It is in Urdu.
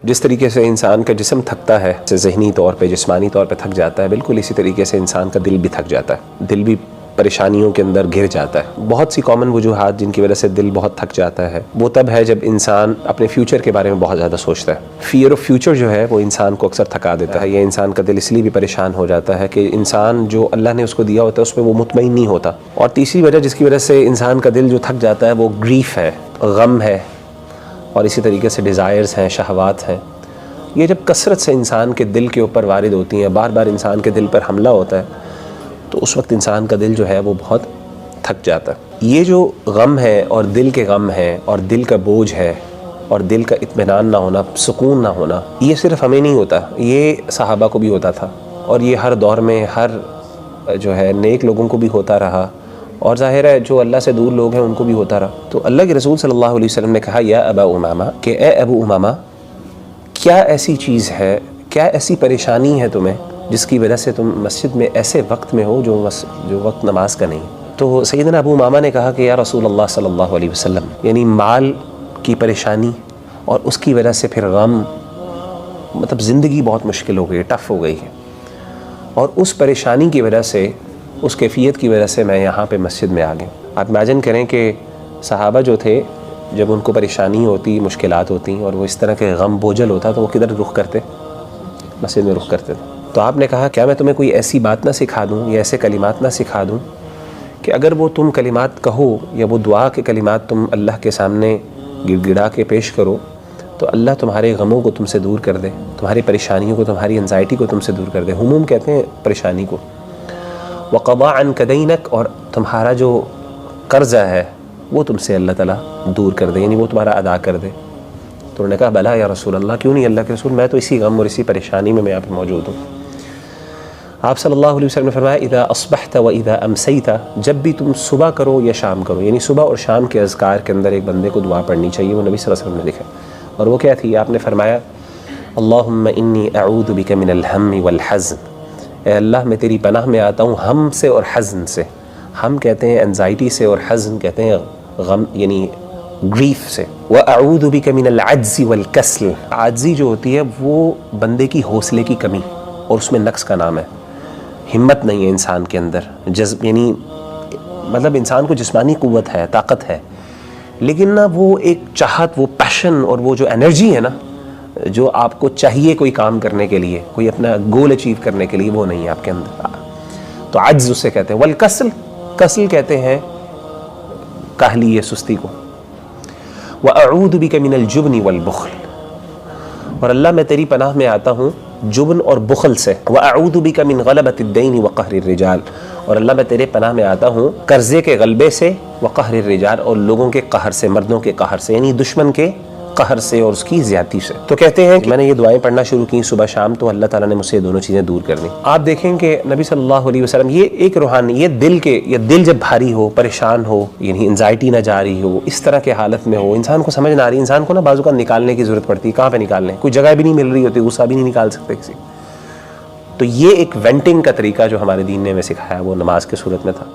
جس طریقے سے انسان کا جسم تھکتا ہے، ذہنی طور پہ جسمانی طور پہ تھک جاتا ہے، بالکل اسی طریقے سے انسان کا دل بھی تھک جاتا ہے، دل بھی پریشانیوں کے اندر گھر جاتا ہے۔ بہت سی کامن وجوہات جن کی وجہ سے دل بہت تھک جاتا ہے، وہ تب ہے جب انسان اپنے فیوچر کے بارے میں بہت زیادہ سوچتا ہے۔ فیئر آف فیوچر جو ہے وہ انسان کو اکثر تھکا دیتا ہے، یا انسان کا دل اس لیے بھی پریشان ہو جاتا ہے کہ انسان جو اللہ نے اس کو دیا ہوتا ہے اس میں وہ مطمئن نہیں ہوتا۔ اور تیسری وجہ جس کی وجہ سے انسان کا دل جو تھک جاتا ہے وہ گریف ہے، غم ہے، اور اسی طریقے سے ڈیزائرز ہیں، شہوات ہیں۔ یہ جب کثرت سے انسان کے دل کے اوپر وارد ہوتی ہیں، بار بار انسان کے دل پر حملہ ہوتا ہے، تو اس وقت انسان کا دل جو ہے وہ بہت تھک جاتا ہے۔ یہ جو غم ہے اور دل کے غم ہے اور دل کا بوجھ ہے اور دل کا اطمینان نہ ہونا، سکون نہ ہونا، یہ صرف ہمیں نہیں ہوتا، یہ صحابہ کو بھی ہوتا تھا، اور یہ ہر دور میں ہر جو ہے نیک لوگوں کو بھی ہوتا رہا، اور ظاہر ہے جو اللہ سے دور لوگ ہیں ان کو بھی ہوتا رہا۔ تو اللہ کے رسول صلی اللہ علیہ وسلم نے کہا یا ابا امامہ، کہ اے ابو امامہ، کیا ایسی چیز ہے، کیا ایسی پریشانی ہے تمہیں جس کی وجہ سے تم مسجد میں ایسے وقت میں ہو جو وقت نماز کا نہیں؟ تو سیدنا ابو امامہ نے کہا کہ یا رسول اللہ صلی اللہ علیہ وسلم، یعنی مال کی پریشانی اور اس کی وجہ سے پھر غم، مطلب زندگی بہت مشکل ہو گئی، ٹف ہو گئی ہے، اور اس پریشانی کی وجہ سے، اس کیفیت کی وجہ سے میں یہاں پہ مسجد میں آ گیا۔ آپ امیجن کریں کہ صحابہ جو تھے، جب ان کو پریشانی ہوتی، مشکلات ہوتی اور وہ اس طرح کے غم بوجھل ہوتا تو وہ کدھر رخ کرتے؟ مسجد میں رخ کرتے تھے۔ تو آپ نے کہا کیا میں تمہیں کوئی ایسی بات نہ سکھا دوں یا ایسے کلمات نہ سکھا دوں کہ اگر وہ تم کلمات کہو یا وہ دعا کے کلمات تم اللہ کے سامنے گڑ گڑا کے پیش کرو تو اللہ تمہارے غموں کو تم سے دور کر دے، تمہاری پریشانیوں کو، تمہاری انزائٹی کو تم سے دور کر دے۔ ہموم کہتے ہیں پریشانی کو۔ وقضا عنک دینک، اور تمہارا جو قرضہ ہے وہ تم سے اللہ تعالیٰ دور کر دے، یعنی وہ تمہارا ادا کر دے۔ تو انہوں نے کہا بلا یا رسول اللہ، کیوں نہیں اللہ کے رسول، میں تو اسی غم اور اسی پریشانی میں یہاں پہ موجود ہوں۔ آپ صلی اللہ علیہ وسلم نے فرمایا اذا اصبحت و اذا امسیت، جب بھی تم صبح کرو یا شام کرو، یعنی صبح اور شام کے اذکار کے اندر ایک بندے کو دعا پڑھنی چاہیے، وہ نبی صلی اللہ علیہ وسلم نے لکھا، اور وہ کیا تھی؟ آپ نے فرمایا اللہم انی اعوذ بک من الہم والحزن، اے اللہ میں تیری پناہ میں آتا ہوں ہم سے اور حزن سے۔ ہم کہتے ہیں انزائٹی سے، اور حزن کہتے ہیں غم یعنی گریف سے۔ وَأَعُوذُ بِكَ مِنَ الْعَجْزِ وَالْكَسْلِ، عاجزی جو ہوتی ہے وہ بندے کی حوصلے کی کمی، اور اس میں نقص کا نام ہے، ہمت نہیں ہے انسان کے اندر، جذب یعنی مطلب انسان کو جسمانی قوت ہے، طاقت ہے، لیکن نا وہ ایک چاہت، وہ پیشن اور وہ جو انرجی ہے نا جو آپ کو چاہیے کوئی کام کرنے کے لیے، کوئی اپنا گول اچیو کرنے کے لیے، وہ نہیں ہے آپ کے اندر، تو عجز اسے کہتے ہیں۔ والکسل، کسل کہتے ہیں کاہلی یا سستی کو۔ وَأَعُوذُ بِكَ مِنَ الْجُبْنِ وَالْبُخْلِ، اور اللہ میں تیری پناہ میں آتا ہوں جبن اور بخل سے۔ وَأَعُوذُ بِكَ مِنْ غَلَبَةِ الدَّيْنِ وَقَهْرِ الرِّجَالِ، اور اللہ میں تیرے پناہ میں آتا ہوں قرضے کے غلبے سے، وقہر الرجال، اور لوگوں کے قہر سے، مردوں کے قہر سے، یعنی دشمن کے قہر سے اور اس کی زیادتی سے۔ تو کہتے ہیں کہ میں نے یہ دعائیں پڑھنا شروع کی صبح شام، تو اللہ تعالیٰ نے مجھ سے یہ دونوں چیزیں دور کر دیں۔ آپ دیکھیں کہ نبی صلی اللہ علیہ وسلم، یہ ایک روحانی، یہ دل جب بھاری ہو، پریشان ہو، یعنی انزائٹی نہ جا رہی ہو، اس طرح کے حالت میں ہو، انسان کو سمجھ نہ آ رہی، انسان کو نا بعض اوقات نکالنے کی ضرورت پڑتی ہے۔ کہاں پہ نکالنے؟ کوئی جگہ بھی نہیں مل رہی ہوتی، غصہ بھی نہیں نکال سکتے کسی۔ تو یہ ایک وینٹنگ کا طریقہ جو ہمارے دین نے ہمیں سکھایا وہ نماز کے صورت میں تھا۔